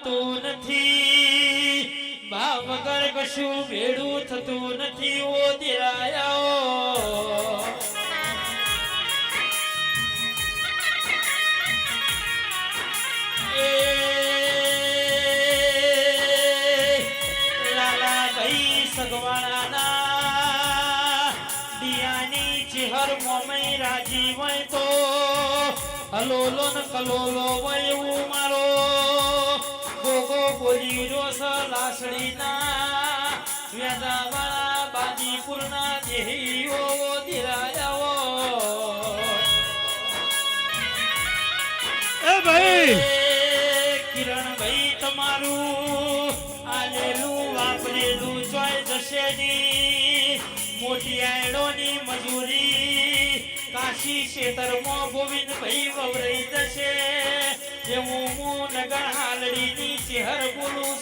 આવતું નથી ભાવ વગર કશું ભેડું થતું નથી ઓ દિરાયાઓ સગવાળાના દિયાની ચિહર મોમઈ રાજી હોય તો હલોલો ન કલોલો હોય એવું મારો ગોગો બોલી રોસ લાસડીના વેદાવાળા બાજીપુરના દેહીઓ દિરાયાઓ એ ભાઈ કિરણભાઈ તમારું આલેલું વાપરેલું ચોય જશે ની મોટી આયડોની મજૂરી કાશી ક્ષેત્રમાં ગોવિંદભાઈ વવરાઈ જશે એવું હું નગર હાલડીની ચહેર બોલું